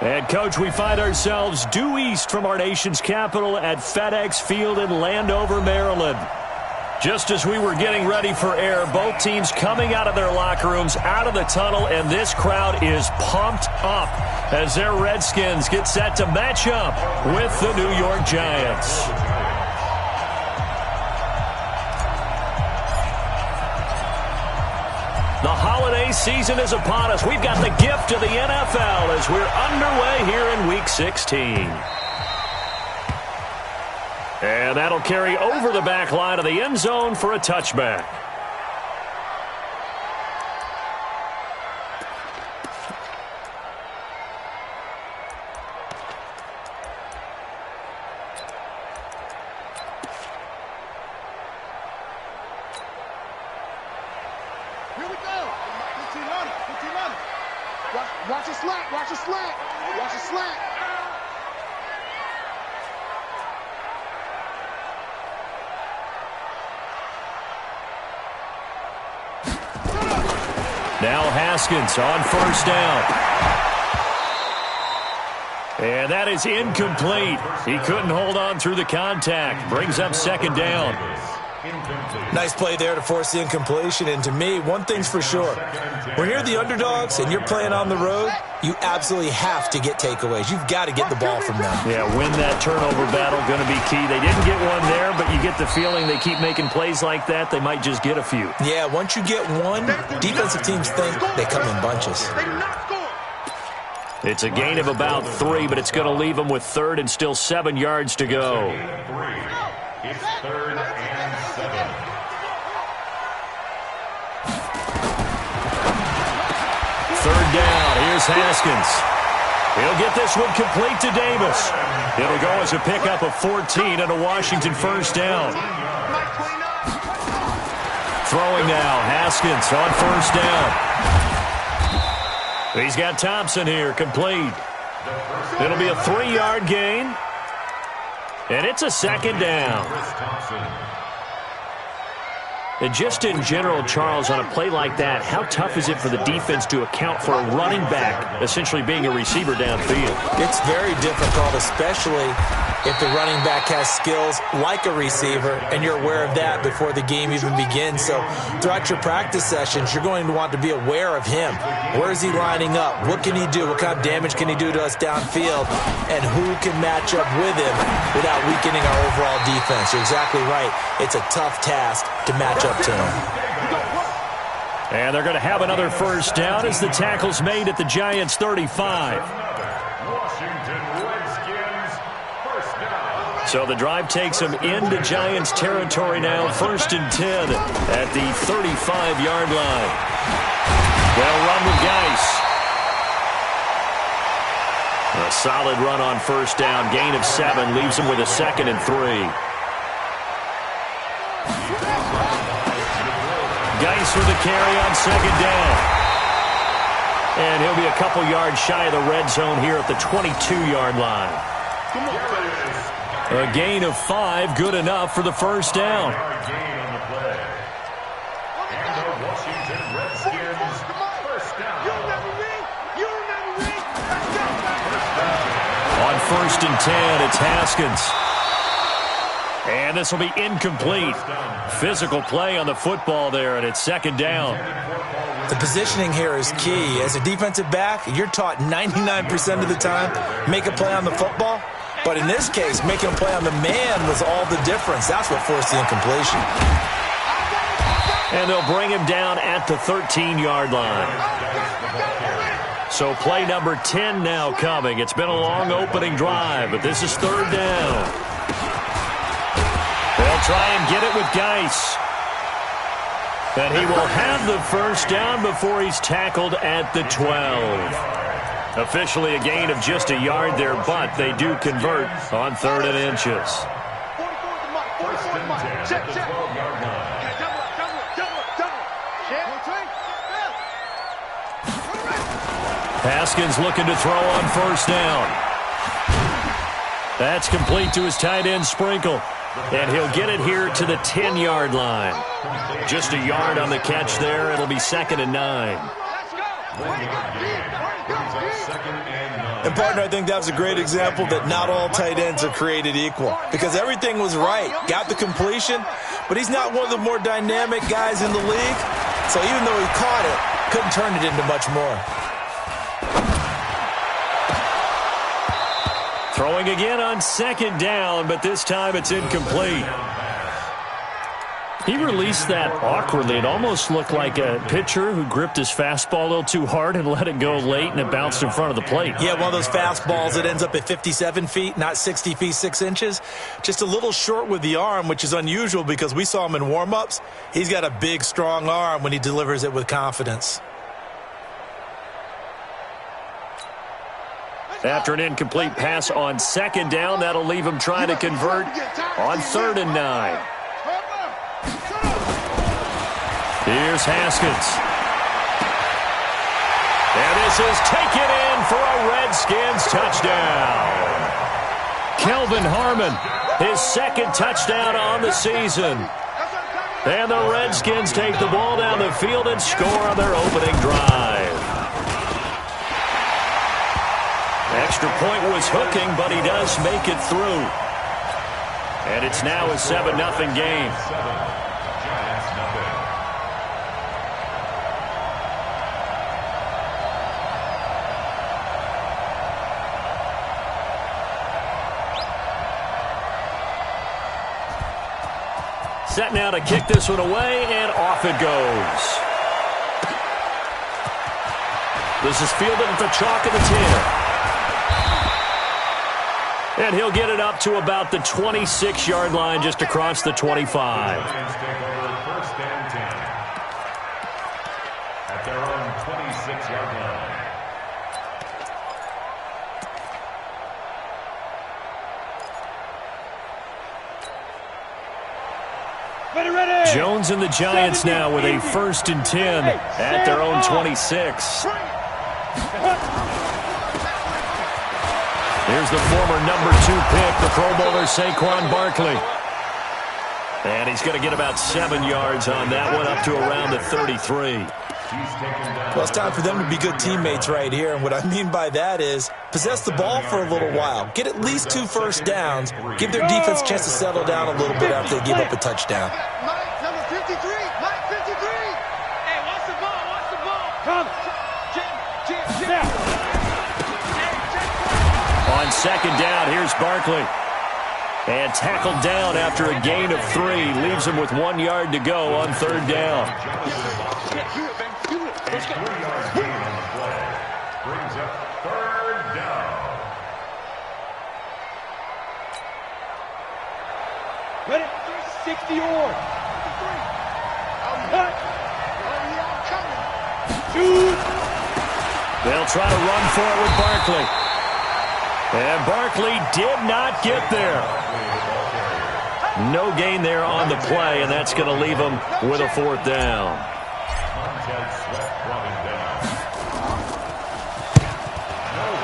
And, Coach, we find ourselves due east from our nation's capital at FedEx Field in Landover, Maryland. Just as we were getting ready for air, both teams coming out of their locker rooms, out of the tunnel, and this crowd is pumped up as their Redskins get set to match up with the New York Giants. The holiday season is upon us. We've got the gift of the NFL as we're underway here in Week 16. And that'll carry over the back line of the end zone for a touchback. Here we go. 15 on it. 15 on it. Watch the slant. Watch the slant. Watch the slant. Now Haskins on first down. And that is incomplete. He couldn't hold on through the contact. Brings up second down. Nice play there to force the incompletion. And to me, one thing's for sure. When you're the underdogs and you're playing on the road, you absolutely have to get takeaways. You've got to get the ball from them. Yeah, win that turnover battle, going to be key. They didn't get one there, but you get the feeling they keep making plays like that, they might just get a few. Yeah, once you get one, defensive teams think they come in bunches. It's a gain of about 3, but it's going to leave them with third and still 7 yards to go. It's 3rd and 7. Third down. Here's Haskins. He'll get this one complete to Davis. It'll go as a pickup of 14 and a Washington first down. Throwing now. Haskins on first down. He's got Thompson here, complete. It'll be a 3-yard gain. And it's a second down. And just in general, Charles, on a play like that, how tough is it for the defense to account for a running back essentially being a receiver downfield? It's very difficult, especially if the running back has skills like a receiver, and you're aware of that before the game even begins. So throughout your practice sessions, you're going to want to be aware of him. Where is he lining up? What can he do? What kind of damage can he do to us downfield? And who can match up with him without weakening our overall defense? You're exactly right. It's a tough task to match up to him. And they're going to have another first down as the tackle's made at the Giants' 35. So the drive takes them into Giants territory now, 1st and 10 at the 35-yard line. They'll run with Geis. A solid run on first down, gain of 7, leaves them with a 2nd and 3. Geis with a carry on second down. And he'll be a couple yards shy of the red zone here at the 22-yard line. A gain of 5, good enough for the first down. On 1st and 10, it's Haskins. And this will be incomplete. Physical play on the football there, and it's second down. The positioning here is key. As a defensive back, you're taught 99% of the time, make a play on the football. But in this case, making a play on the man was all the difference. That's what forced the incompletion. And they'll bring him down at the 13-yard line. So play number 10 now coming. It's been a long opening drive, but this is third down. They'll try and get it with Geis. And he will have the first down before he's tackled at the 12. Officially a gain of just a yard there, but they do convert on 3rd and inches. Haskins looking to throw on first down. That's complete to his tight end, Sprinkle. And he'll get it here to the 10-yard line. Just a yard on the catch there. It'll be 2nd and 9. And, partner, I think that was a great example that not all tight ends are created equal because everything was right. Got the completion, but he's not one of the more dynamic guys in the league. So even though he caught it, couldn't turn it into much more. Throwing again on second down, but this time it's incomplete. He released that awkwardly. It almost looked like a pitcher who gripped his fastball a little too hard and let it go late, and it bounced in front of the plate. Yeah, one of those fastballs that ends up at 57 feet, not 60 feet, 6 inches. Just a little short with the arm, which is unusual because we saw him in warm-ups. He's got a big, strong arm when he delivers it with confidence. After an incomplete pass on second down, that'll leave him trying to convert on 3rd and 9. Here's Haskins. And this is taken in for a Redskins touchdown. Kelvin Harmon, his 2nd touchdown on the season. And the Redskins take the ball down the field and score on their opening drive. Extra point was hooking, but he does make it through. And it's now a 7-0 game. Set now to kick this one away, and off it goes. This is fielded at the chalk of the 10. And he'll get it up to about the 26-yard line, just across the 25. First and 10 at their own 26-yard line. Jones and the Giants now with a 1st and 10 at their own 26. Here's the former number 2 pick, the Pro Bowler Saquon Barkley. And he's going to get about 7 yards on that one, up to around the 33. Well, it's time for them to be good teammates right here. And what I mean by that is possess the ball for a little while. Get at least 2 first downs. Give their defense a chance to settle down a little bit after they give up a touchdown. Mike, number 53. Mike, 53. Hey, watch the ball. Watch the ball. Come. Jim. On second down, here's Barkley. And tackled down after a gain of 3. Leaves him with 1 yard to go on 3rd down. A 3-yard gain on the play brings up 3rd down. Ready? 60 or. Shoot. They'll try to run for it with Barkley. And Barkley did not get there. No gain there on the play, and that's going to leave him with a 4th down.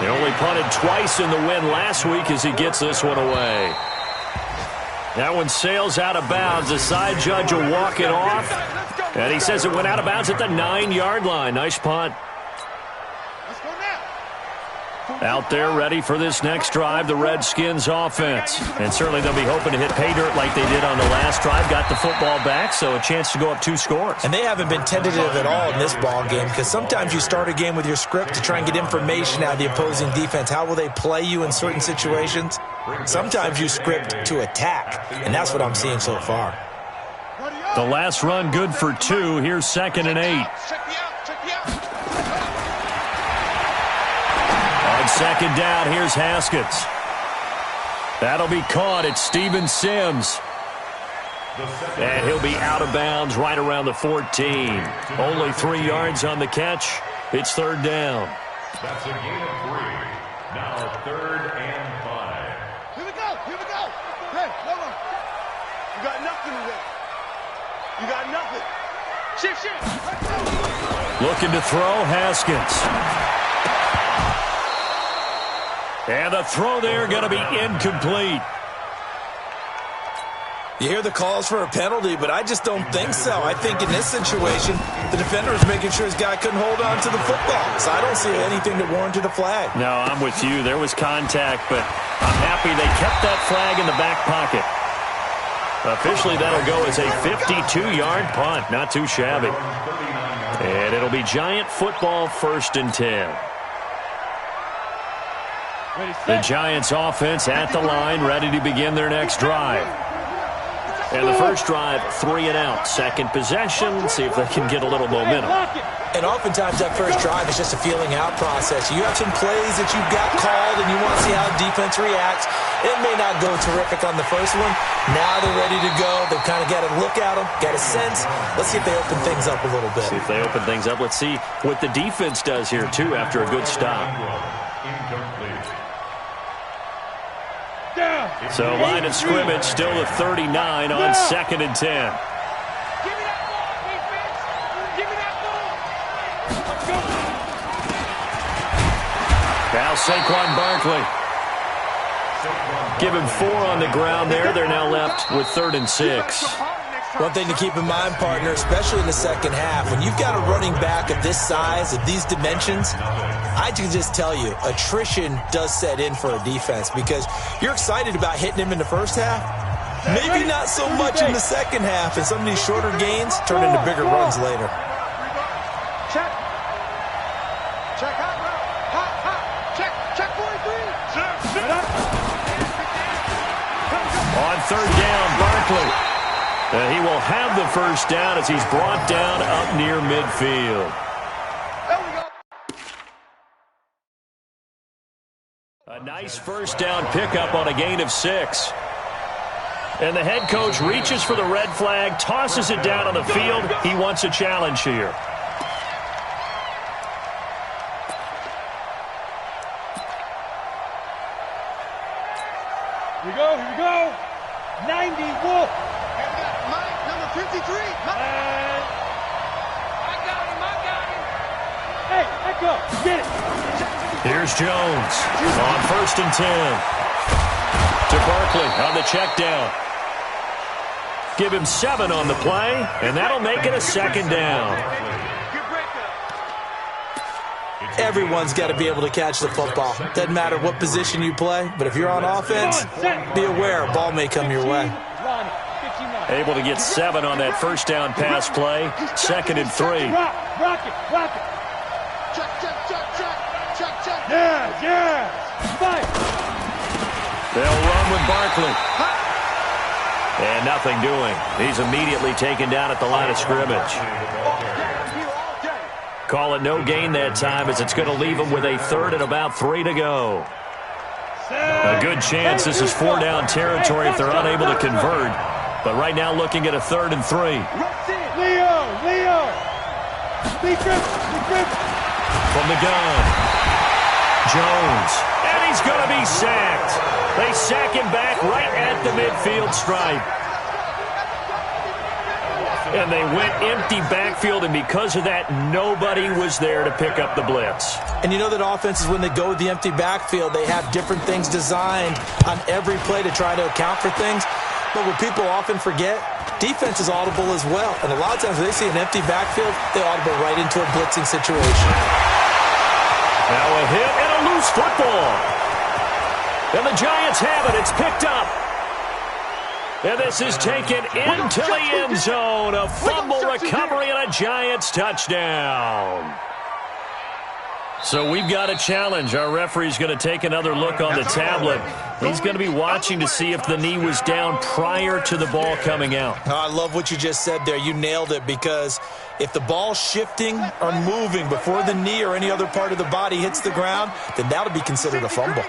He only punted twice in the win last week as he gets this one away. That one sails out of bounds. The side judge will walk it off. And he says it went out of bounds at the 9-yard line. Nice punt. Out there ready for this next drive, the Redskins offense. And certainly they'll be hoping to hit pay dirt like they did on the last drive. Got the football back, so a chance to go up 2 scores. And they haven't been tentative at all in this ball game because sometimes you start a game with your script to try and get information out of the opposing defense. How will they play you in certain situations? Sometimes you script to attack, and that's what I'm seeing so far. The last run good for 2. Here's 2nd and 8. Second down, here's Haskins. That'll be caught. It's Steven Sims. And he'll be out of bounds right around the 14. Only 3 yards on the catch. It's 3rd down. That's a gain of 3. Now 3rd and 5. Here we go. Hey, hold on. You got nothing today. You got nothing. Shift. Looking to throw, Haskins. And the throw there going to be incomplete. You hear the calls for a penalty, but I just don't think so. I think in this situation, the defender is making sure his guy couldn't hold on to the football. So I don't see anything that warranted a flag. No, I'm with you. There was contact, but I'm happy they kept that flag in the back pocket. Officially, that'll go as a 52-yard punt. Not too shabby. And it'll be Giant football 1st and 10. The Giants offense at the line, ready to begin their next drive. And the first drive, 3 and out. Second possession, see if they can get a little momentum. And oftentimes that first drive is just a feeling out process. You have some plays that you've got called and you want to see how the defense reacts. It may not go terrific on the first one. Now they're ready to go. They've kind of got to look at them, got a sense. Let's see if they open things up a little bit. See if they open things up. Let's see what the defense does here, too, after a good stop. So line of scrimmage still at 39 on 2nd and 10. Give me that ball, defense. Give me that ball. Let's go. Now Saquon Barkley. Give him 4 on the ground there. They're now left with 3rd and 6. One thing to keep in mind, partner, especially in the second half, when you've got a running back of this size, of these dimensions, I can just tell you, attrition does set in for a defense because you're excited about hitting him in the first half. Maybe not so much in the second half, and some of these shorter gains turn into bigger runs later. Check. Check hot route. Hot. Check 43. Check. On 3rd down, Barkley. He will have the first down as he's brought down up near midfield. There we go. A nice first down pickup on a gain of 6. And the head coach reaches for the red flag, tosses it down on the field. He wants a challenge here. Here we go. 90, Wolf. Mike, number 53. Mike. I got him. Hey, let go. Get it. Here's Jones on 1st and 10. To Barkley on the check down. Give him 7 on the play, and that'll make it a 2nd down. Everyone's got to be able to catch the football. Doesn't matter what position you play, but if you're on offense, be aware a ball may come your way. Able to get 7 on that first down pass play. 2nd and 3. Rock it. Check. Yeah. Fire. They'll run with Barkley. And nothing doing. He's immediately taken down at the line of scrimmage. Call it no gain that time as it's going to leave him with a 3rd and about 3 to go. A good chance this is 4-down territory if they're unable to convert. But right now looking at a 3rd and 3. Leo. Be grip. From the gun. Jones. And he's going to be sacked. They sack him back right at the midfield stripe. And they went empty backfield, and because of that, nobody was there to pick up the blitz. And you know that offenses, when they go with the empty backfield, they have different things designed on every play to try to account for things. But what people often forget, defense is audible as well. And a lot of times when they see an empty backfield, they audible right into a blitzing situation. Now a hit and a loose football. And the Giants have it. It's picked up. And this is taken into the end zone. A fumble recovery and a Giants touchdown. So we've got a challenge. Our referee's going to take another look on the tablet. He's going to be watching to see if the knee was down prior to the ball coming out. Oh, I love what you just said there. You nailed it, because if the ball's shifting or moving before the knee or any other part of the body hits the ground, then that'll be considered a fumble.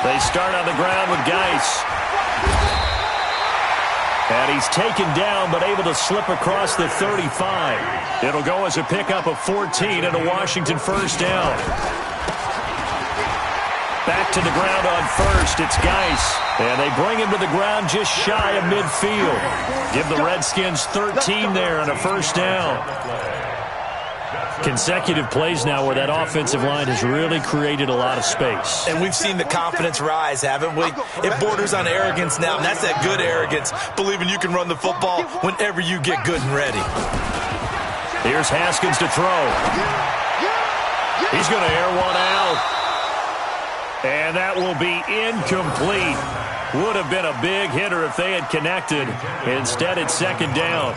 They start on the ground with Geis. And he's taken down but able to slip across the 35. It'll go as a pickup of 14 and a Washington first down. Back to the ground on first. It's Geis. And they bring him to the ground just shy of midfield. Give the Redskins 13 there and a first down. Consecutive plays now where that offensive line has really created a lot of space. And we've seen the confidence rise, haven't we? It borders on arrogance now, and that's that good arrogance, believing you can run the football whenever you get good and ready. Here's Haskins to throw. He's going to air one out. And that will be incomplete. Would have been a big hitter if they had connected. Instead, it's second down.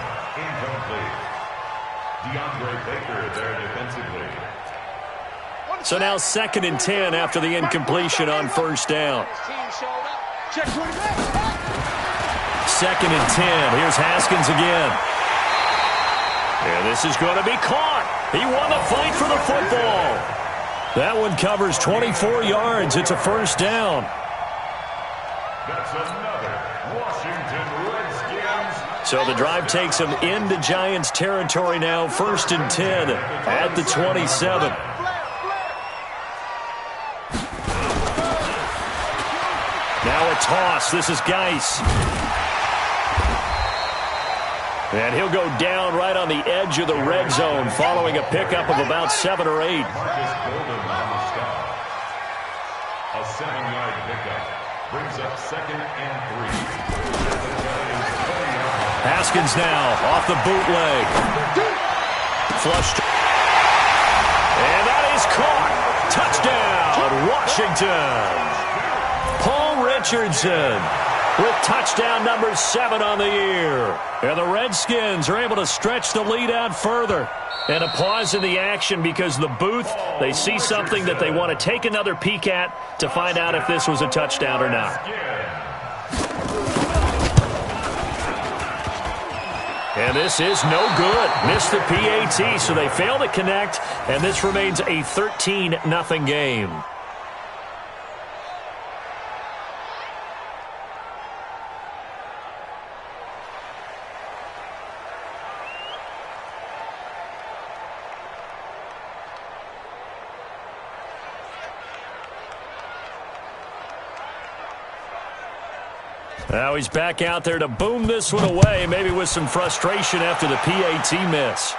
So now 2nd and 10 after the incompletion on first down. 2nd and 10. Here's Haskins again. And this is going to be caught. He won the fight for the football. That one covers 24 yards. It's a first down. That's another Washington Redskins. So the drive takes them into Giants territory now. 1st and 10 at the 27. Now a toss. This is Geis. And he'll go down right on the edge of the red zone following a pickup of about 7 or 8. A 7-yard pickup brings up 2nd and 3. Haskins now off the bootleg. Flushed. And that is caught. Touchdown, Washington. Paul Richardson with touchdown number 7 on the year. And the Redskins are able to stretch the lead out further. And a pause in the action because the booth, they see something that they want to take another peek at to find out if this was a touchdown or not. And this is no good. Missed the PAT, so they fail to connect, and this remains a 13-0 game. Now he's back out there to boom this one away, maybe with some frustration after the PAT miss.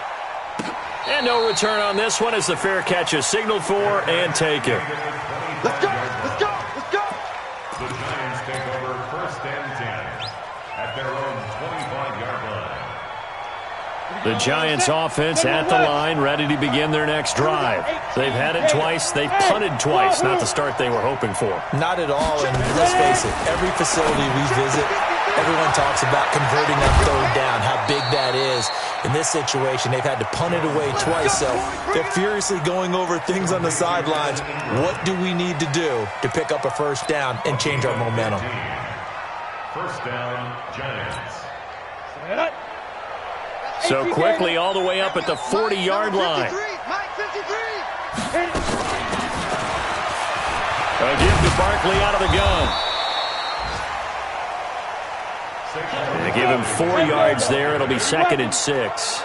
And no return on this one as the fair catch is signaled for and taken. Let's go, let's go, let's go. The Giants take over 1st and 10 at their own 25-yard line. The Giants offense at the line, ready to begin their next drive. They've had it twice. They've punted twice. Not the start they were hoping for. Not at all, and let's face it, every facility we visit, everyone talks about converting on 3rd down, how big that is. In this situation, they've had to punt it away twice, so they're furiously going over things on the sidelines. What do we need to do to pick up a 1st down and change our momentum? 1st down, Giants. So quickly all the way up at the 40-yard line. A give to Barkley out of the gun. They give him 4 yards there. It'll be 2nd and 6.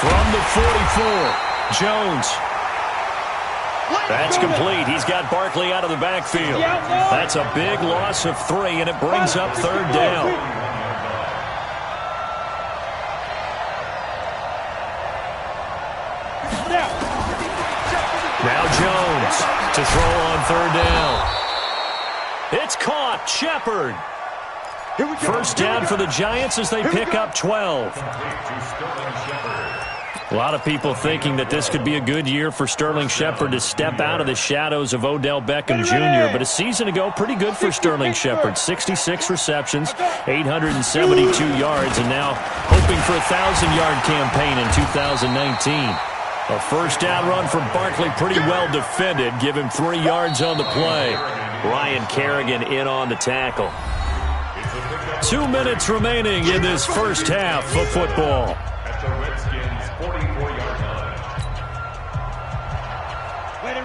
From the 44, Jones. That's complete. He's got Barkley out of the backfield. That's a big loss of 3, and it brings up 3rd down. Now Jones to throw on 3rd down. It's caught. Shepard. 1st down for the Giants as they pick up 12. A lot of people thinking that this could be a good year for Sterling Shepard to step out of the shadows of Odell Beckham Jr. But a season ago, pretty good for Sterling Shepard. 66 receptions, 872 yards, and now hoping for a 1,000-yard campaign in 2019. A 1st down run from Barkley, pretty well defended. Give him 3 yards on the play. Ryan Kerrigan in on the tackle. 2 minutes remaining in this first half of football. At the Redskins' 44-yard line.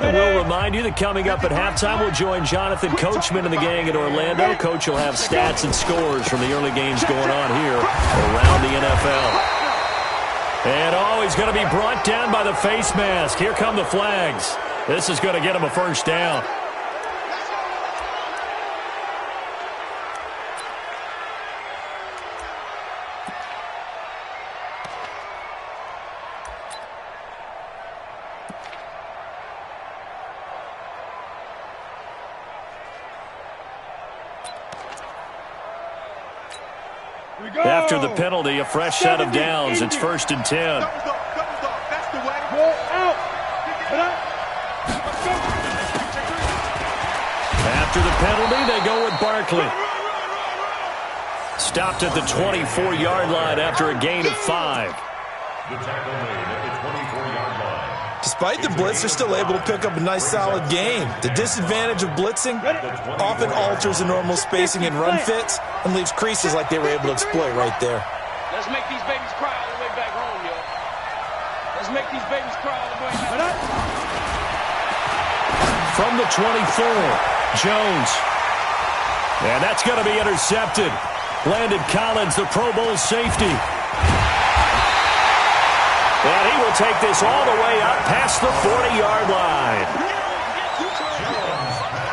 And we'll remind you that coming up at halftime, we'll join Jonathan Coachman and the gang at Orlando. Coach will have stats and scores from the early games going on here around the NFL. And he's going to be brought down by the face mask. Here come the flags. This is going to get him a first down. After the penalty, a fresh set of downs. It's 1st and 10. That's the way. Go out. After the penalty, they go with Barkley. Stopped at the 24-yard line after a gain of 5. The tackle made at the 24-yard line. Despite the blitz, they're still able to pick up a nice, solid gain. The disadvantage of blitzing often alters the normal spacing and run fits and leaves creases like they were able to exploit right there. Let's make these babies cry all the way back home, yo. Let's make these babies cry all the way back home. From the 24, Jones. And that's going to be intercepted. Landon Collins, the Pro Bowl safety. And he will take this all the way up past the 40-yard line.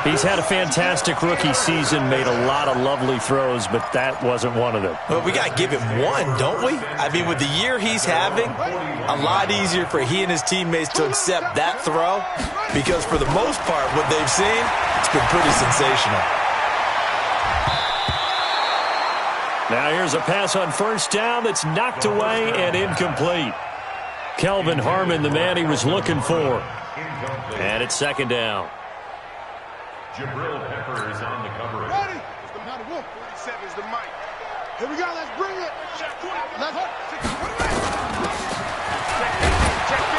He's had a fantastic rookie season, made a lot of lovely throws, but that wasn't one of them. Well, we got to give him one, don't we? I mean, with the year he's having, a lot easier for he and his teammates to accept that throw because for the most part, what they've seen, it's been pretty sensational. Now here's a pass on first down that's knocked away and incomplete. Kelvin Harmon, the man he was looking for. And it's 2nd down. Jabril Peppers on the coverage. Ready? It's the mighty wolf. 47 is the mic. Here we go. Let's bring it.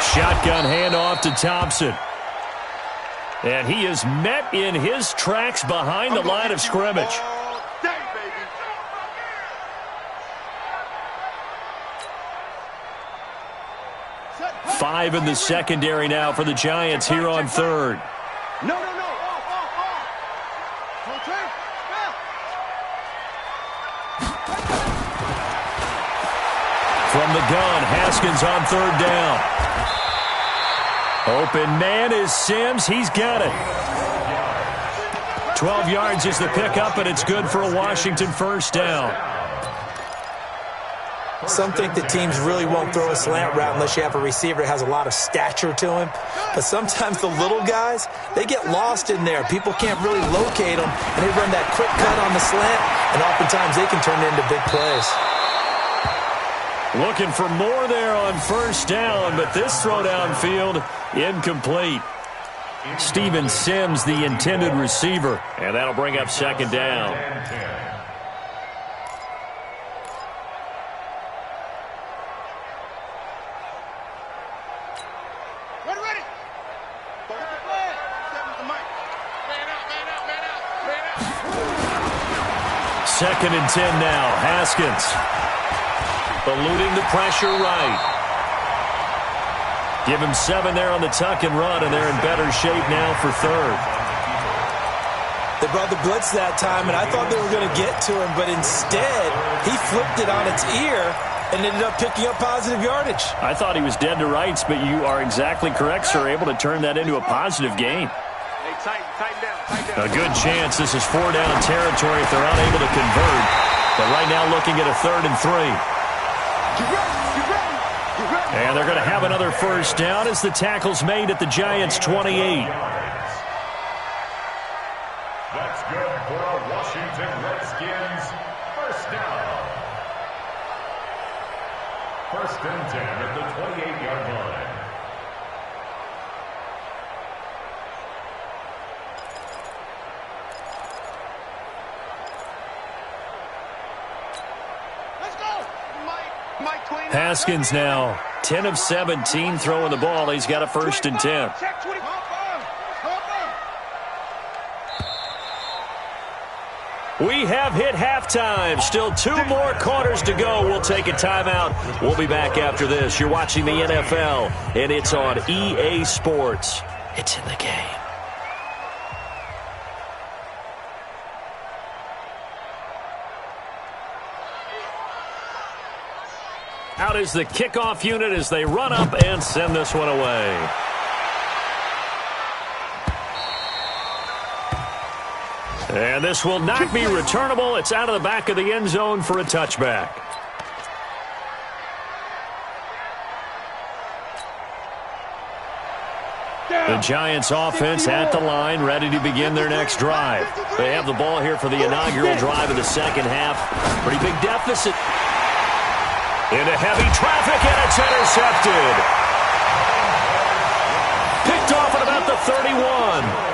Shotgun handoff to Thompson. And he is met in his tracks behind the line of scrimmage. All day, baby. Five in the secondary now for the Giants here on 3rd. No. Off. Rotate. From the gun, Haskins on 3rd down. Open man is Sims. He's got it. 12 yards is the pickup, and it's good for a Washington first down. Some think that teams really won't throw a slant route unless you have a receiver that has a lot of stature to him. But sometimes the little guys, they get lost in there. People can't really locate them, and they run that quick cut on the slant, and oftentimes they can turn into big plays. Looking for more there on first down, but this throw downfield, incomplete. Steven Sims, the intended receiver, and that'll bring up 2nd down. Ready. 2nd and 10 now. Haskins eluding the pressure right. Give him 7 there on the tuck and run, and they're in better shape now for 3rd. They brought the blitz that time, and I thought they were going to get to him, but instead, he flipped it on its ear and ended up picking up positive yardage. I thought he was dead to rights, but you are exactly correct, sir. Able to turn that into a positive gain. Hey, tighten down. A good chance this is 4-down territory if they're unable to convert. But right now looking at a 3rd and 3. And they're going to have another first down as the tackle's made at the Giants' 28. That's good for a Washington Redskins first down. 1st and 10 at the 28-yard line. Haskins now 10 of 17 throwing the ball. He's got a 1st and 10. We have hit halftime. Still 2 more quarters to go. We'll take a timeout. We'll be back after this. You're watching the NFL, and it's on EA Sports. It's in the game. Out is the kickoff unit as they run up and send this one away. And this will not be returnable. It's out of the back of the end zone for a touchback. The Giants offense at the line, ready to begin their next drive. They have the ball here for the inaugural drive of the second half. Pretty big deficit. Into heavy traffic, and it's intercepted. Picked off at about the 31.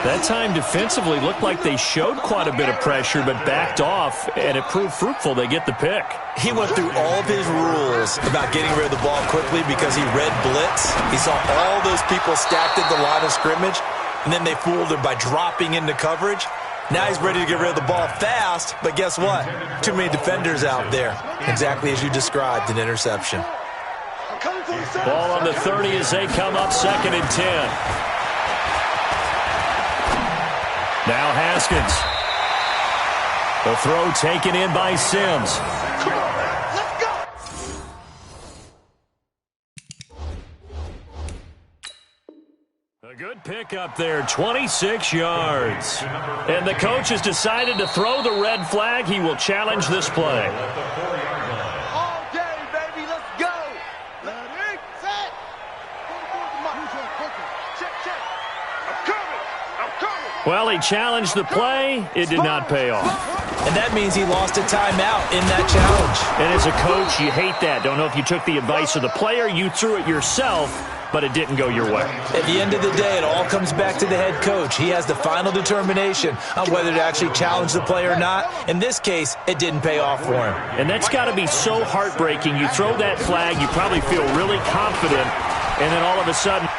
That time defensively looked like they showed quite a bit of pressure, but backed off, and it proved fruitful. They get the pick. He went through all of his rules about getting rid of the ball quickly because he read blitz. He saw all those people stacked at the line of scrimmage, and then they fooled him by dropping into coverage. Now he's ready to get rid of the ball fast, but guess what? Too many defenders out there. Exactly as you described, an interception. Ball on the 30 as they come up 2nd and 10. Now Haskins. The throw taken in by Sims. A good pick up there, 26 yards. And the coach has decided to throw the red flag. He will challenge this play. All day, baby, let's go. Ready, set. Check. I'm coming. Well, he challenged the play. It did not pay off. And that means he lost a timeout in that challenge. And as a coach, you hate that. Don't know if you took the advice of the player. You threw it yourself, but it didn't go your way. At the end of the day, it all comes back to the head coach. He has the final determination on whether to actually challenge the play or not. In this case, it didn't pay off for him. And that's got to be so heartbreaking. You throw that flag, you probably feel really confident, and then all of a sudden...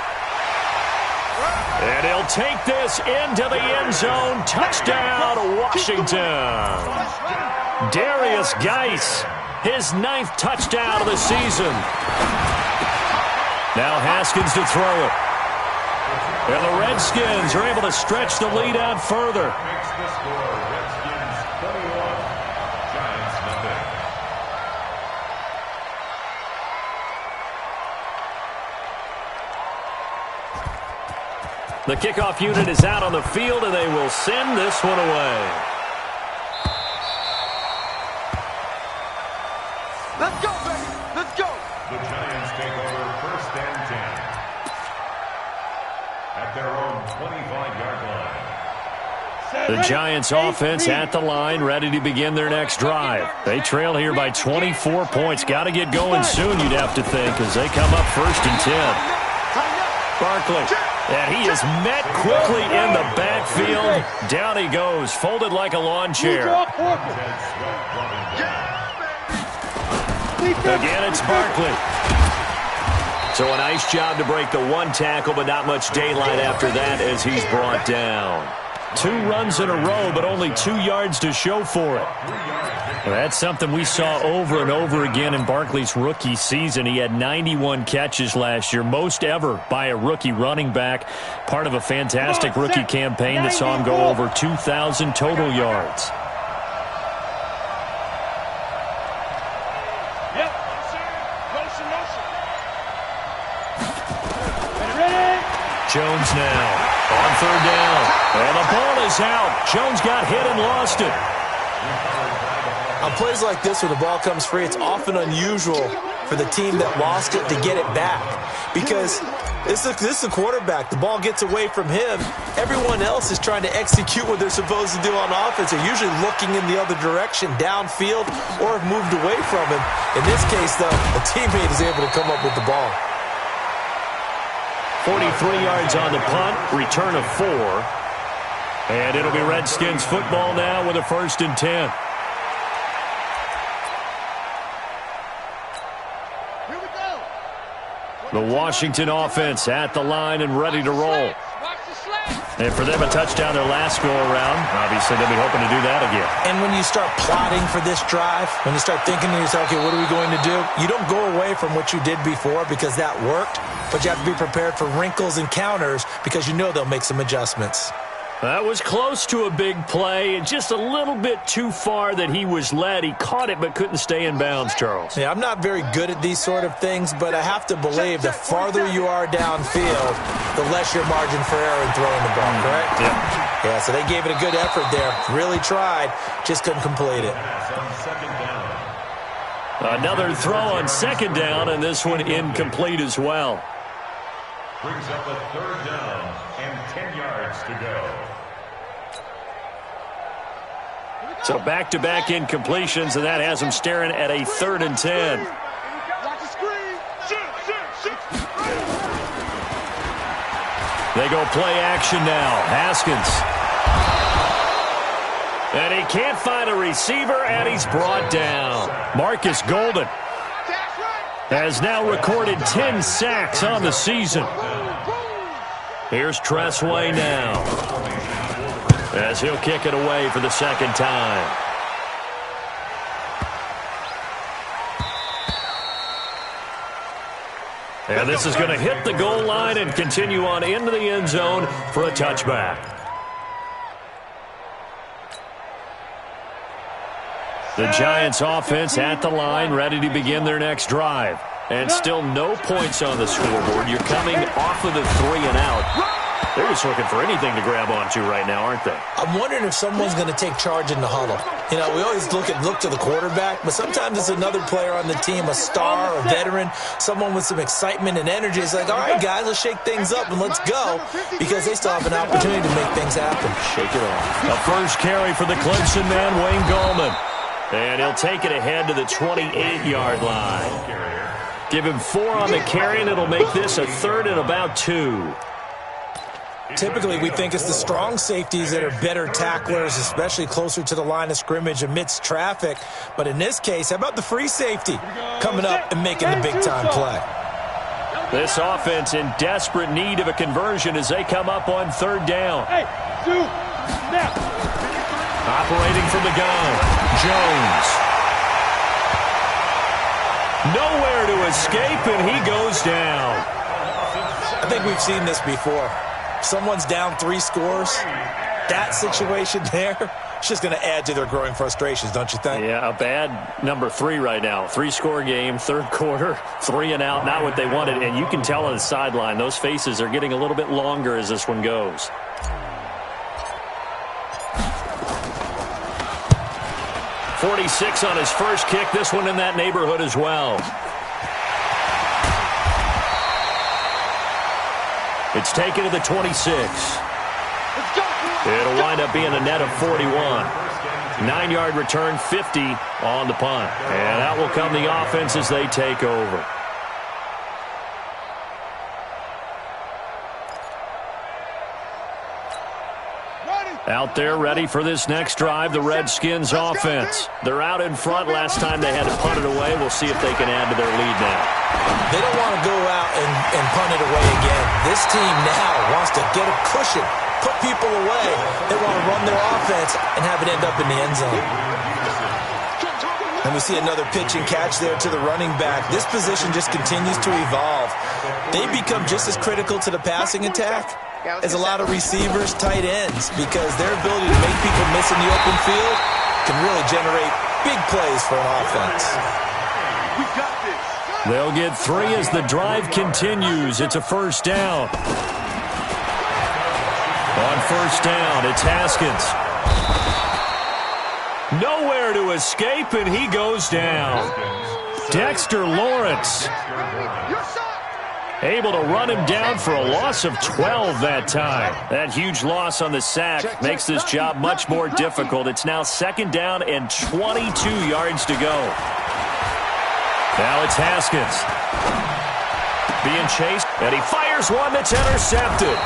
And he'll take this into the end zone. Touchdown, Washington. Darius Geis, his 9th touchdown of the season. Now Haskins to throw it. And the Redskins are able to stretch the lead out further. Makes the score Redskins 21, Giants nothing. The kickoff unit is out on the field, and they will send this one away. Let's go, baby. Let's go. The Giants take over 1st and 10 at their own 25-yard line. The Giants offense at the line, ready to begin their next drive. They trail here by 24 points. Got to get going soon, you'd have to think, as they come up 1st and 10. Barkley, and he is met quickly in the backfield. Down he goes, folded like a lawn chair. Again, it's Barkley. So a nice job to break the one tackle, but not much daylight after that as he's brought down. 2 runs in a row, but only 2 yards to show for it. Well, that's something we saw over and over again in Barkley's rookie season. He had 91 catches last year, most ever by a rookie running back. Part of a fantastic rookie campaign that saw him go over 2,000 total yards. Yep. Motion. Jones now on 3rd down. And the ball is out. Jones got hit and lost it. On plays like this where the ball comes free, it's often unusual for the team that lost it to get it back. Because this is a quarterback. The ball gets away from him. Everyone else is trying to execute what they're supposed to do on offense. They're usually looking in the other direction, downfield, or have moved away from him. In this case, though, a teammate is able to come up with the ball. 43 yards on the punt, return of 4. And it'll be Redskins football now with a 1st and 10. Here we go. The Washington offense at the line and ready to roll. And for them, a touchdown their last go-around. Obviously, they'll be hoping to do that again. And when you start plotting for this drive, when you start thinking to yourself, okay, what are we going to do? You don't go away from what you did before because that worked, but you have to be prepared for wrinkles and counters because you know they'll make some adjustments. That was close to a big play, and just a little bit too far that he was led. He caught it but couldn't stay in bounds, Charles. Yeah, I'm not very good at these sort of things, but I have to believe the farther you are downfield, the less your margin for error in throwing the ball, correct? Yeah, so they gave it a good effort there. Really tried, just couldn't complete it. Another throw on second down, and this one incomplete as well. Brings up a third down and 10 yards to go. So back-to-back incompletions, and that has them staring at a 3rd and 10. They go play action now. Haskins. And he can't find a receiver, and he's brought down. Marcus Golden has now recorded 10 sacks on the season. Here's Tressway now, as he'll kick it away for the second time. And this is going to hit the goal line and continue on into the end zone for a touchback. The Giants offense at the line, ready to begin their next drive. And still no points on the scoreboard. You're coming off of the 3 and out. They're just looking for anything to grab onto right now, aren't they? I'm wondering if someone's going to take charge in the huddle. You know, we always look to the quarterback, but sometimes it's another player on the team, a star, a veteran, someone with some excitement and energy. It's like, all right, guys, let's shake things up and let's go, because they still have an opportunity to make things happen. Shake it off. A first carry for the Clemson man, Wayne Gallman. And he'll take it ahead to the 28-yard line. Give him 4 on the carry, and it'll make this a 3rd and about 2. Typically, we think it's the strong safeties that are better tacklers, especially closer to the line of scrimmage amidst traffic. But in this case, how about the free safety coming up and making the big-time play? This offense in desperate need of a conversion as they come up on 3rd down. Operating from the gun, Jones. Nowhere to escape, and he goes down. I think we've seen this before. Someone's down 3 scores. That situation there, it's just going to add to their growing frustrations, don't you think? Yeah, a bad number 3 right now. 3-score game, 3rd quarter, 3 and out, not what they wanted. And you can tell on the sideline, those faces are getting a little bit longer as this one goes. .46 on his first kick. This one in that neighborhood as well. It's taken to the 26. It'll wind up being a net of 41. 9-yard return, 50 on the punt. And out will come the offense as they take over. Out there ready for this next drive, the Redskins offense. They're out in front. Last time they had to punt it away. We'll see if they can add to their lead now. They don't want to go out and punt it away again. This team now wants to get a cushion, put people away. They want to run their offense and have it end up in the end zone. And we see another pitch and catch there to the running back. This position just continues to evolve. They become just as critical to the passing attack as a lot of receivers, tight ends, because their ability to make people miss in the open field can really generate big plays for an offense. We got this. They'll get 3 as the drive continues. It's a first down. On first down, it's Haskins. Nowhere to escape, and he goes down. Dexter Lawrence able to run him down for a loss of 12 that time. That huge loss on the sack makes this job much more difficult. It's now 2nd down and 22 yards to go. Now it's Haskins being chased, and he fires one that's intercepted.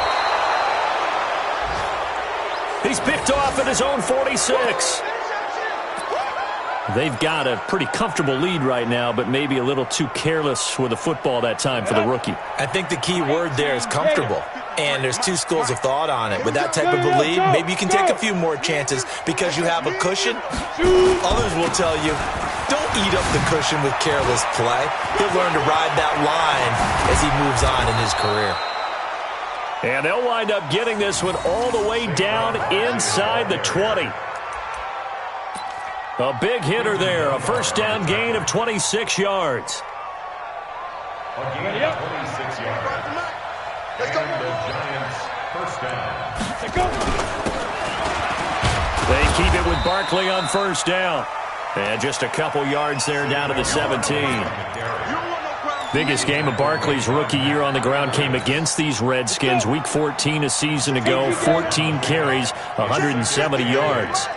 He's picked off at his own 46. They've got a pretty comfortable lead right now, but maybe a little too careless with the football that time for the rookie. I think the key word there is comfortable, and there's 2 schools of thought on it. With that type of a lead, maybe you can take a few more chances because you have a cushion. Others will tell you, don't eat up the cushion with careless play. He'll learn to ride that line as he moves on in his career. And they'll wind up getting this one all the way down inside the 20. A big hitter there, a first down gain of 26 yards. A gain of 26 yards. Let's go. And the Giants first down. Let's go. They keep it with Barkley on first down. And just a couple yards there down to the 17. Biggest game of Barkley's rookie year on the ground came against these Redskins. Week 14 a season ago, 14 carries, 170 yards.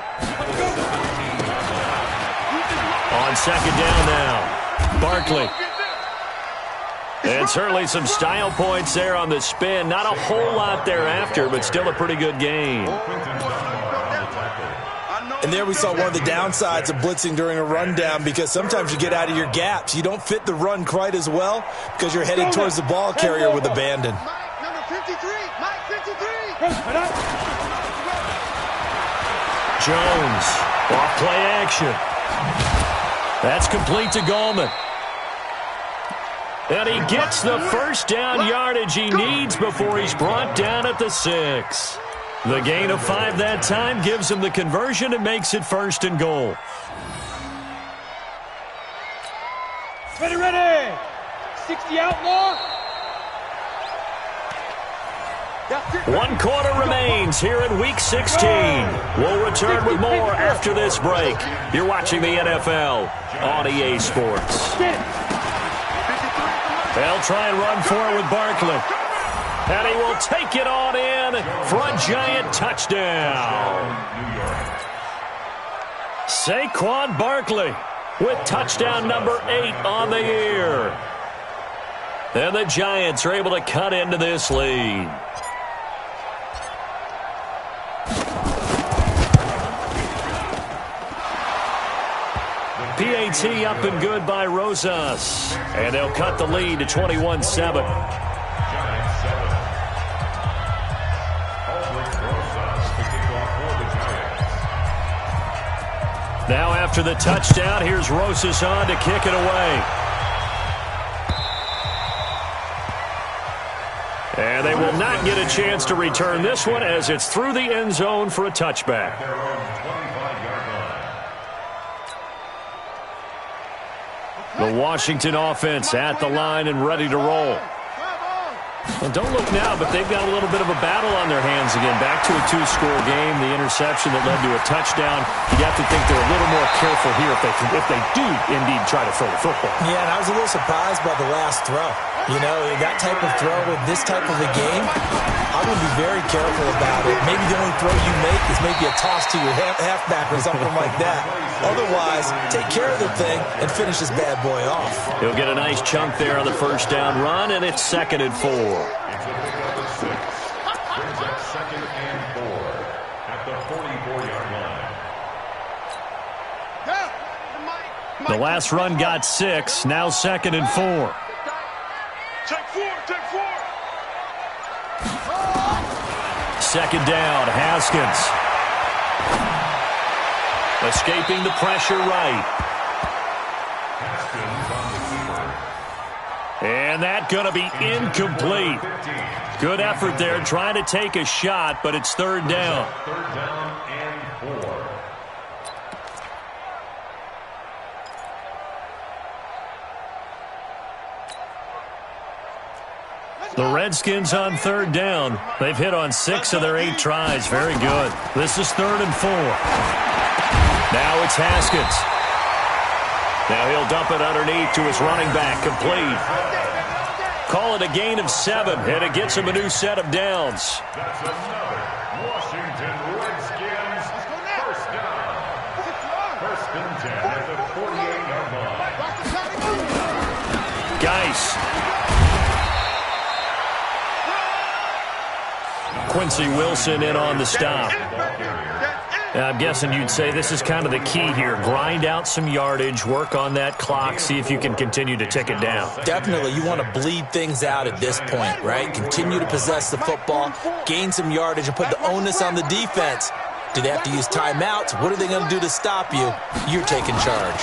On second down now, Barkley. And certainly some style points there on the spin. Not a whole lot thereafter, but still a pretty good game. And there we saw one of the downsides of blitzing during a rundown, because sometimes you get out of your gaps. You don't fit the run quite as well because you're headed towards the ball carrier with abandon. Mike, number 53. Mike, 53. Jones, off play action. That's complete to Gallman. And he gets the first down yardage he needs before he's brought down at the 6. The gain of 5 that time gives him the conversion and makes it first and goal. Ready. 60 outlaw. 1 quarter remains here in Week 16. We'll return with more after this break. You're watching the NFL on EA Sports. They'll try and run for it with Barkley. And he will take it on in for a Giant touchdown. Saquon Barkley with touchdown number 8 on the year. And the Giants are able to cut into this lead. PAT up and good by Rosas. And they'll cut the lead to 21-7. Now after the touchdown, here's Rosas on to kick it away. And they will not get a chance to return this one as it's through the end zone for a touchback. The Washington offense at the line and ready to roll. Well, don't look now, but they've got a little bit of a battle on their hands again. Back to a 2-score game, the interception that led to a touchdown. You have to think they're a little more careful here if they do indeed try to throw the football. Yeah, and I was a little surprised by the last throw. You know, that type of throw in this type of a game, I'm going to be very careful about it. Maybe the only throw you make is maybe a toss to your halfback or something like that. Otherwise, take care of the thing and finish this bad boy off. He'll get a nice chunk there on the first down run, and it's 2nd and 4. It's a pickup of 6. Brings up 2nd and 4 at the 44-yard line. The last run got 6, now 2nd and 4. Take 4. Take 4. Second down, Haskins. Escaping the pressure right. And that going to be incomplete. Good effort there trying to take a shot, but it's 3rd down. 3rd down and 4. The Redskins on 3rd down. They've hit on 6 of their 8 tries. Very good. This is 3rd and 4. Now it's Haskins. Now he'll dump it underneath to his running back. Complete. Call it a gain of 7, and it gets him a new set of downs. That's another Washington Redskins first down. 1st and 10 at the 48-yard line. Geis. Quincy Wilson in on the stop. I'm guessing you'd say this is kind of the key here. Grind out some yardage, work on that clock, see if you can continue to tick it down. Definitely, you want to bleed things out at this point, right? Continue to possess the football, gain some yardage, and put the onus on the defense. Do they have to use timeouts? What are they going to do to stop you? You're taking charge.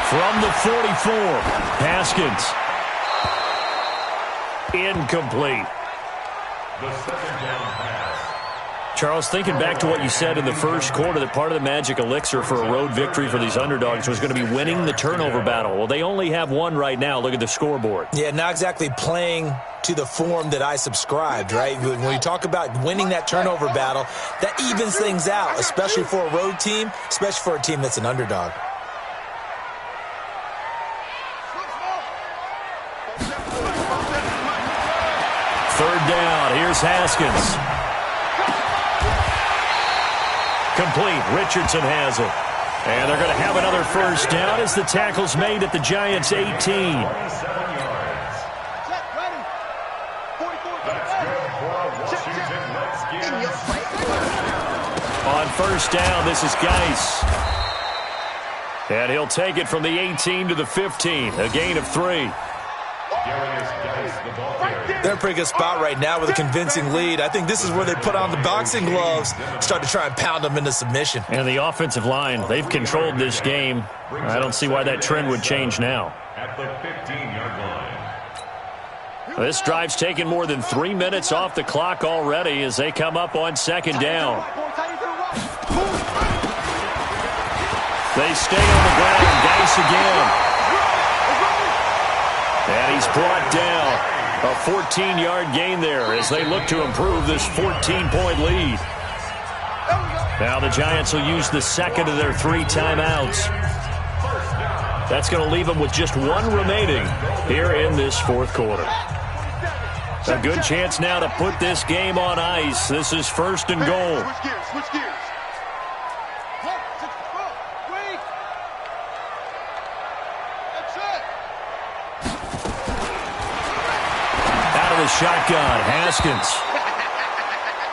From the 44, Haskins. Incomplete. The second down pass. Charles, thinking back to what you said in the first quarter, that part of the magic elixir for a road victory for these underdogs was going to be winning the turnover battle. Well, they only have one right now. Look at the scoreboard. Yeah, not exactly playing to the form that I subscribed, right? When you talk about winning that turnover battle, that evens things out, especially for a road team, especially for a team that's an underdog. Third down. Here's Haskins. Complete. Richardson has it. And they're going to have another first down as the tackle's made at the Giants' 18. On first down, this is Geis. And he'll take it from the 18 to the 15. A gain of 3. They're in a pretty good spot right now with a convincing lead. I think this is where they put on the boxing gloves, start to try and pound them into submission. And the offensive line, they've controlled this game. I don't see why that trend would change now. At the 15-yard line. This drive's taken more than 3 minutes off the clock already as they come up on second down. They stay on the ground. Geis again. And he's brought down. A 14-yard gain there as they look to improve this 14-point lead. Now the Giants will use the second of their 3 timeouts. That's going to leave them with just 1 remaining here in this fourth quarter. A good chance now to put this game on ice. This is first and goal. Switch gears. Shotgun, Haskins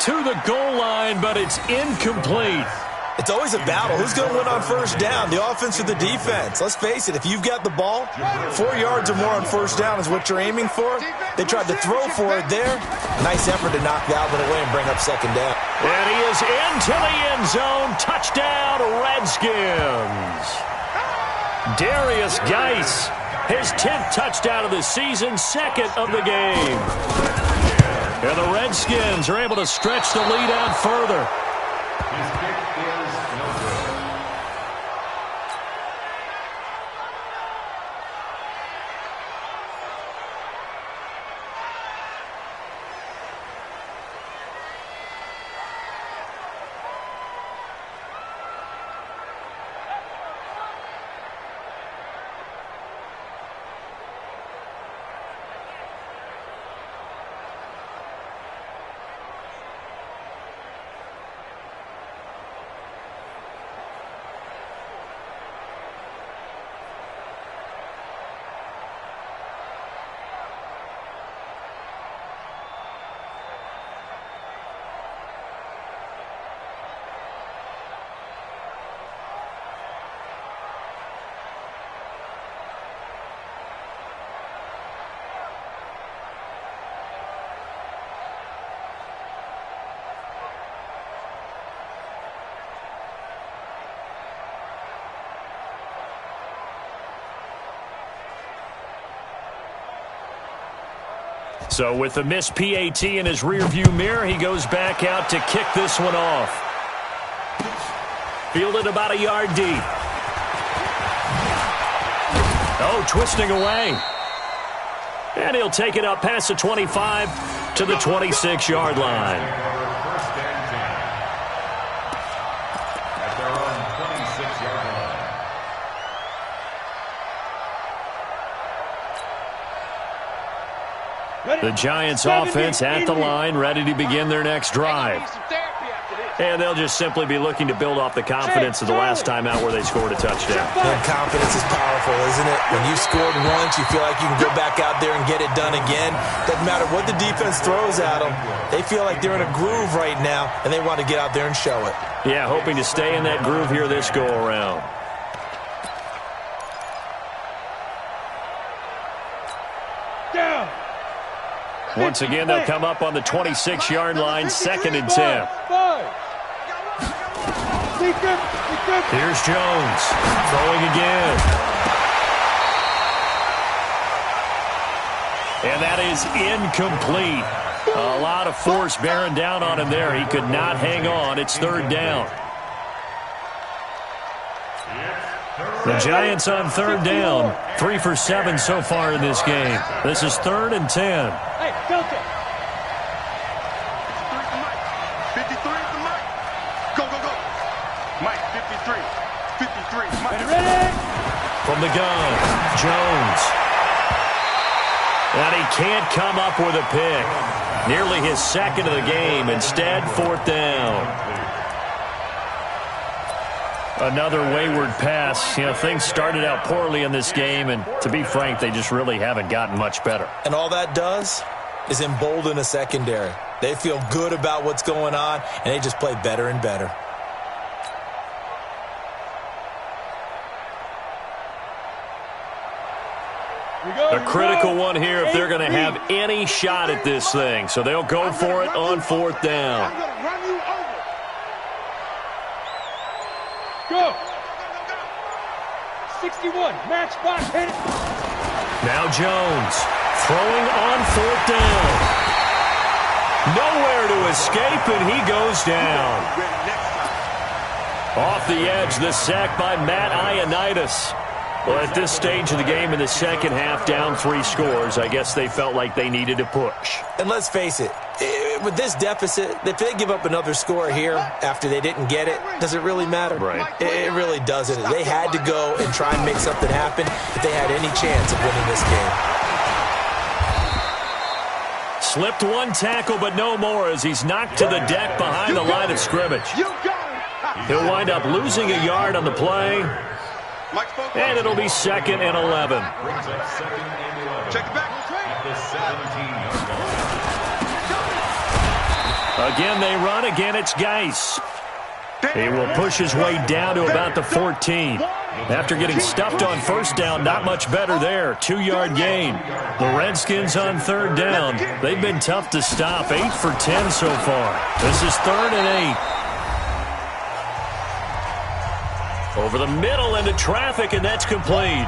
to the goal line, but it's incomplete. It's always a battle. Who's going to win on first down, the offense or the defense? Let's face it, if you've got the ball, 4 yards or more on first down is what you're aiming for. They tried to throw for it there. Nice effort to knock that one away and bring up second down. And he is into the end zone. Touchdown, Redskins. Darius Geis. His 10th touchdown of the season, 2nd of the game. And the Redskins are able to stretch the lead out further. His kick is no good. So with the missed PAT in his rearview mirror, he goes back out to kick this one off. Fielded about a yard deep. Oh, twisting away. And he'll take it up past the 25 to the 26-yard line. First and 10. At their own 26-yard line. The Giants offense at the line, ready to begin their next drive. And they'll just simply be looking to build off the confidence of the last time out where they scored a touchdown. And confidence is powerful, isn't it? When you scored once, you feel like you can go back out there and get it done again. Doesn't matter what the defense throws at them. They feel like they're in a groove right now, and they want to get out there and show it. Yeah, hoping to stay in that groove here this go-around. Down. Once again, they'll come up on the 26-yard line, 2nd and 10. Here's Jones, throwing again. And that is incomplete. A lot of force bearing down on him there. He could not hang on. It's third down. The Giants on third down. 3 for 7 so far in this game. This is 3rd and 10. Hey, filter. 53 to Mike. Go, go, go. Mike, 53. 53. Mike. Ready? From the gun, Jones. And he can't come up with a pick. Nearly his second of the game. Instead, 4th down. Another wayward pass. You know, things started out poorly in this game, and to be frank, they just really haven't gotten much better. And all that does is embolden a secondary. They feel good about what's going on, and they just play better and better. A critical one here if they're going to have any shot at this thing. So they'll go for it on 4th down. I'm going to run you over. Go. 61. Match box. Hit it. Now Jones throwing on 4th down. Nowhere to escape, and he goes down. Off the edge, the sack by Matt Ioannidis. Well, at this stage of the game in the second half, down 3 scores, I guess they felt like they needed to push. And let's face it, with this deficit, if they give up another score here after they didn't get it, does it really matter? Right. It really doesn't. They had to go and try and make something happen if they had any chance of winning this game. Slipped one tackle, but no more as he's knocked to the deck behind the line of scrimmage. He'll wind up losing a yard on the play. And it'll be 2nd and 11. Check it back. Again, they run. Again, it's Geis. He will push his way down to about the 14. After getting stuffed on 1st down, not much better there. 2-yard gain. The Redskins on 3rd down. They've been tough to stop. 8 for 10 so far. This is 3rd and 8. Over the middle into traffic, and that's complete.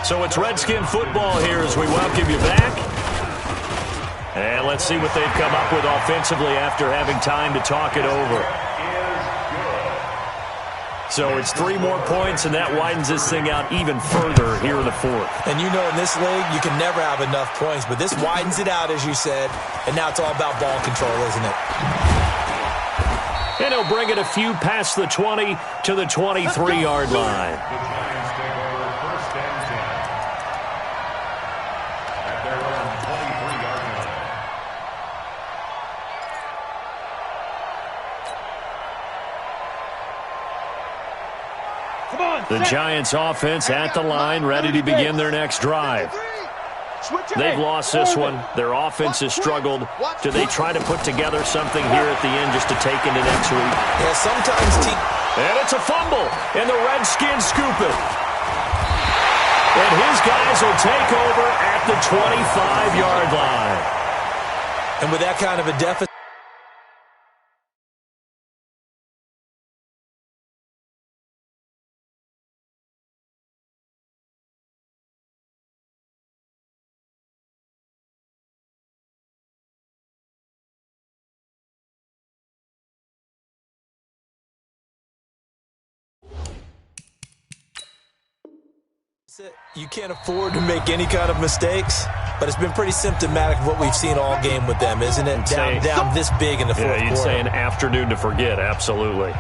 So it's Redskin football here as we welcome you back. And let's see what they've come up with offensively after having time to talk it over. So it's 3 more points, and that widens this thing out even further here in the 4th. And you know in this league, you can never have enough points, but this widens it out, as you said, and now it's all about ball control, isn't it? And he'll bring it a few past the 20 to the 23-yard line. The Giants take over 1st and 10 at their own 23-yard line. Come on. The Giants offense at the line, ready to begin their next drive. They've lost this one. Their offense has struggled. Do they try to put together something here at the end just to take into next week? Yeah, sometimes And it's a fumble, and the Redskins scoop it. And his guys will take over at the 25-yard line. And with that kind of a deficit, you can't afford to make any kind of mistakes, but it's been pretty symptomatic of what we've seen all game with them, isn't it? Down this big in the 4th quarter. You'd say an afternoon to forget, absolutely.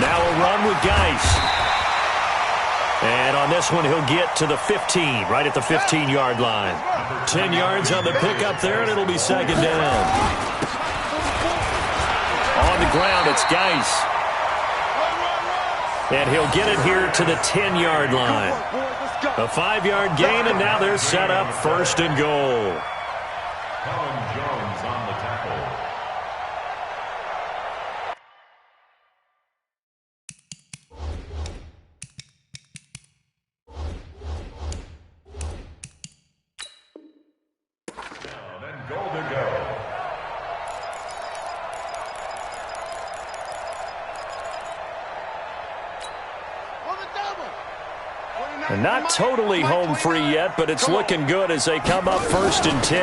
Now a run with Geis. And on this one, he'll get to the 15, right at the 15-yard line. 10 yards on the pickup there, and it'll be 2nd down. On the ground, it's Geis. And he'll get it here to the 10-yard line. A 5-yard gain, and now they're set up 1st and goal. Colin Jones on the tackle. And not totally home free yet, but it's looking good as they come up 1st and 10.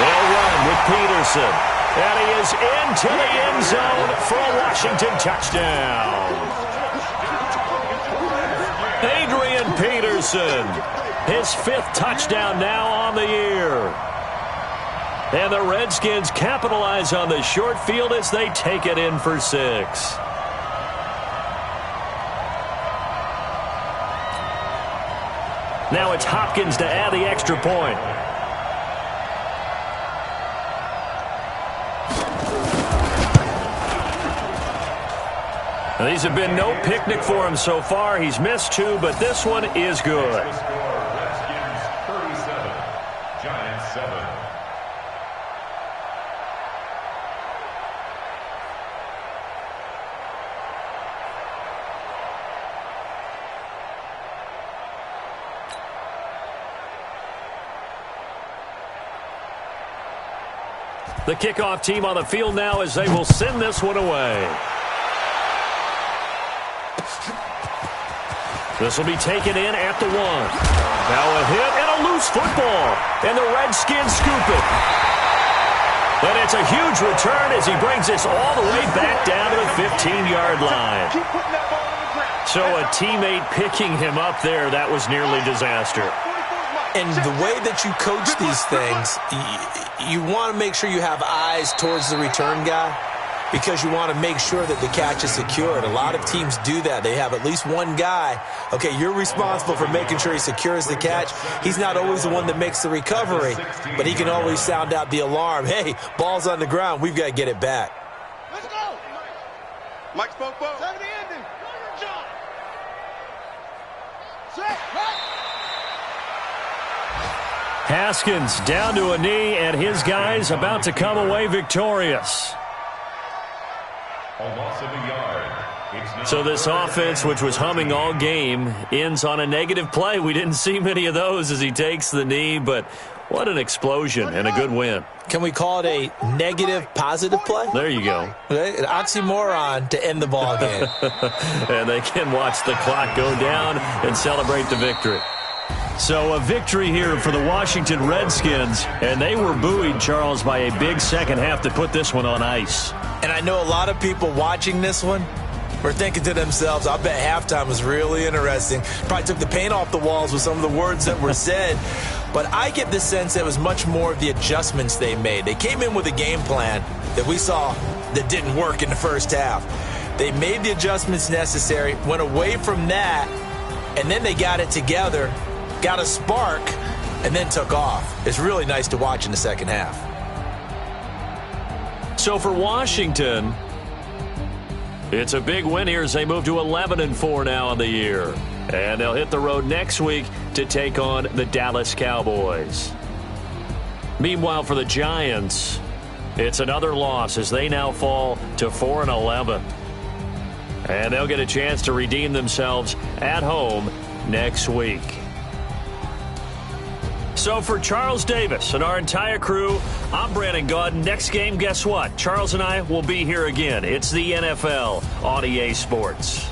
They'll run with Peterson. And he is into the end zone for a Washington touchdown. Adrian Peterson, his 5th touchdown now on the year. And the Redskins capitalize on the short field as they take it in for 6. Now it's Hopkins to add the extra point. Now, these have been no picnic for him so far. He's missed 2, but this one is good. Redskins 37, Giants 7. The kickoff team on the field now as they will send this one away. This will be taken in at the 1. Now a hit and a loose football. And the Redskins scoop it. But it's a huge return as he brings this all the way back down to the 15-yard line. So a teammate picking him up there, that was nearly disaster. And the way that you coach these things, you want to make sure you have eyes towards the return guy because you want to make sure that the catch is secured. A lot of teams do that. They have at least one guy. Okay, you're responsible for making sure he secures the catch. He's not always the one that makes the recovery, but he can always sound out the alarm. Hey, ball's on the ground. We've got to get it back. Let's go. Mike spoke. 70 ending. Set. Haskins down to a knee, and his guys about to come away victorious. A loss of a yard. So this offense, which was humming all game, ends on a negative play. We didn't see many of those as he takes the knee, but what an explosion and a good win. Can we call it a negative positive play? There you go. Okay, an oxymoron to end the ball game. And they can watch the clock go down and celebrate the victory. So a victory here for the Washington Redskins, and they were buoyed, Charles, by a big second half to put this one on ice. And I know a lot of people watching this one were thinking to themselves, I bet halftime was really interesting. Probably took the paint off the walls with some of the words that were said. But I get the sense that it was much more of the adjustments they made. They came in with a game plan that we saw that didn't work in the first half. They made the adjustments necessary, went away from that, and then they got it together, got a spark, and then took off. It's really nice to watch in the second half. So for Washington, it's a big win here as they move to 11-4 now on the year. And they'll hit the road next week to take on the Dallas Cowboys. Meanwhile, for the Giants, it's another loss as they now fall to 4-11. And they'll get a chance to redeem themselves at home next week. So for Charles Davis and our entire crew, I'm Brandon Gaudin. Next game, guess what? Charles and I will be here again. It's the NFL on EA Sports.